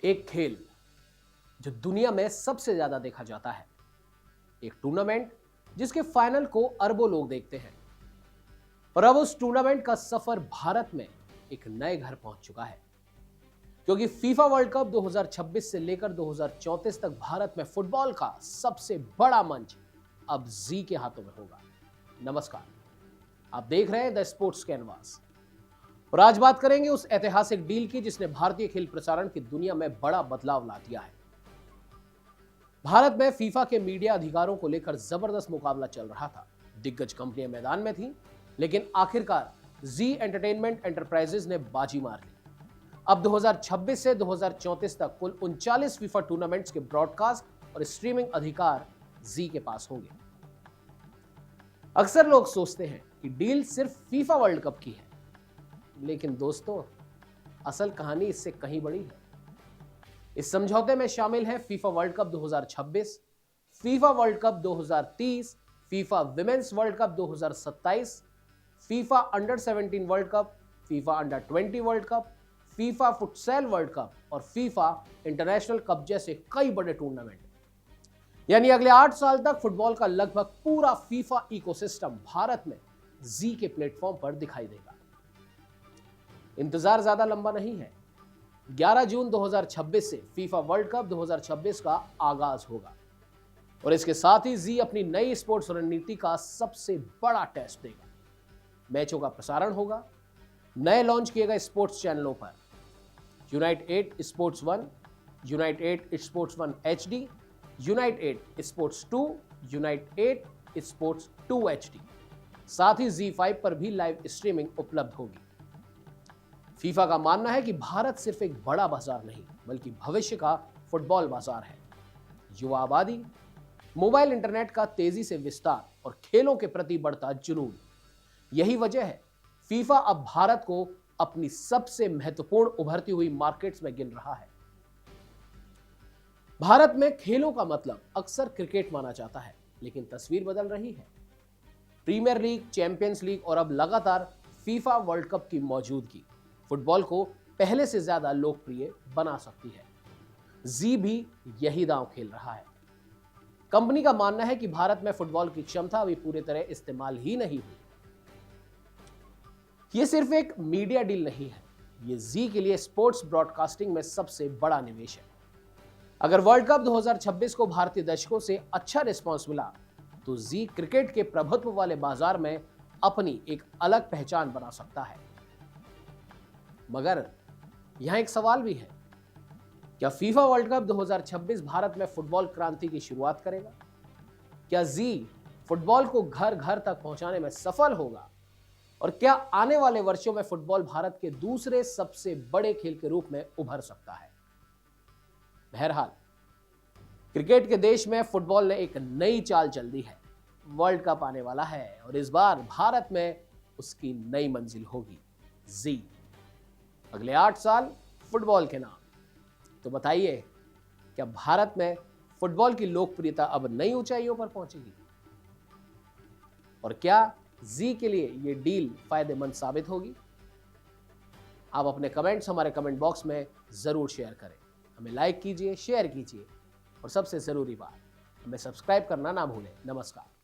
एक खेल जो दुनिया में सबसे ज्यादा देखा जाता है, एक टूर्नामेंट जिसके फाइनल को अरबों लोग देखते हैं। और अब उस टूर्नामेंट का सफर भारत में एक नए घर पहुंच चुका है, क्योंकि फीफा वर्ल्ड कप 2026 से लेकर 2034 तक भारत में फुटबॉल का सबसे बड़ा मंच अब जी के हाथों में होगा। नमस्कार, आप देख रहे हैं द स्पोर्ट्स कैनवास और आज बात करेंगे उस ऐतिहासिक डील की जिसने भारतीय खेल प्रसारण की दुनिया में बड़ा बदलाव ला दिया है। भारत में फीफा के मीडिया अधिकारों को लेकर जबरदस्त मुकाबला चल रहा था। दिग्गज कंपनियां मैदान में थीं, लेकिन आखिरकार जी एंटरटेनमेंट एंटरप्राइजेज ने बाजी मार ली। अब 2026 से 2034 तक कुल 39 फीफा टूर्नामेंट्स के ब्रॉडकास्ट और स्ट्रीमिंग अधिकार जी के पास होंगे। अक्सर लोग सोचते हैं कि डील सिर्फ फीफा वर्ल्ड कप की है, लेकिन दोस्तों, असल कहानी इससे कहीं बड़ी है। इस समझौते में शामिल है FIFA World Cup 2026, FIFA World Cup 2030, FIFA women's World Cup 2027, FIFA under 17 World Cup, FIFA under 20 World Cup, FIFA futsal World Cup और फीफा इंटरनेशनल कप जैसे कई बड़े टूर्नामेंट। यानी अगले 8 साल तक फुटबॉल का लगभग पूरा फीफा इकोसिस्टम भारत में जी के प्लेटफॉर्म पर दिखाई देगा। इंतजार ज्यादा लंबा नहीं है। 11 जून 2026 से फीफा वर्ल्ड कप 2026 का आगाज होगा और इसके साथ ही जी अपनी नई स्पोर्ट्स रणनीति का सबसे बड़ा टेस्ट देगा। मैचों का प्रसारण होगा नए लॉन्च किए गए स्पोर्ट्स चैनलों पर: unite 8 sports 1, unite 8 sports 1 HD, unite 8 sports 2, unite 8 sports 2 HD। साथ ही Z5 पर भी लाइव स्ट्रीमिंग उपलब्ध होगी। फीफा का मानना है कि भारत सिर्फ एक बड़ा बाजार नहीं, बल्कि भविष्य का फुटबॉल बाजार है। युवा आबादी, मोबाइल इंटरनेट का तेजी से विस्तार और खेलों के प्रति बढ़ता जुनून, यही वजह है फीफा अब भारत को अपनी सबसे महत्वपूर्ण उभरती हुई मार्केट्स में गिन रहा है। भारत में खेलों का मतलब अक्सर क्रिकेट माना जाता है, लेकिन तस्वीर बदल रही है। प्रीमियर लीग, चैंपियंस लीग और अब लगातार फीफा वर्ल्ड कप की मौजूदगी फुटबॉल को पहले से ज्यादा लोकप्रिय बना सकती है। जी भी यही दांव खेल रहा है। कंपनी का मानना है कि भारत में फुटबॉल की क्षमता अभी पूरी तरह इस्तेमाल ही नहीं हुई। यह सिर्फ एक मीडिया डील नहीं है, यह जी के लिए स्पोर्ट्स ब्रॉडकास्टिंग में सबसे बड़ा निवेश है। अगर वर्ल्ड कप 2026 को भारतीय दर्शकों से अच्छा रिस्पॉन्स मिला, तो जी क्रिकेट के प्रभुत्व वाले बाजार में अपनी एक अलग पहचान बना सकता है। मगर यहां एक सवाल भी है, क्या फीफा वर्ल्ड कप 2026 भारत में फुटबॉल क्रांति की शुरुआत करेगा? क्या जी फुटबॉल को घर घर तक पहुंचाने में सफल होगा? और क्या आने वाले वर्षों में फुटबॉल भारत के दूसरे सबसे बड़े खेल के रूप में उभर सकता है? बहरहाल, क्रिकेट के देश में फुटबॉल ने एक नई चाल चल दी है। वर्ल्ड कप आने वाला है और इस बार भारत में उसकी नई मंजिल होगी जी। अगले 8 साल फुटबॉल के नाम। तो बताइए, क्या भारत में फुटबॉल की लोकप्रियता अब नई ऊंचाइयों पर पहुंचेगी? और क्या जी के लिए यह डील फायदेमंद साबित होगी? आप अपने कमेंट्स हमारे कमेंट बॉक्स में जरूर शेयर करें। हमें लाइक कीजिए, शेयर कीजिए और सबसे जरूरी बात, हमें सब्सक्राइब करना ना भूलें। नमस्कार।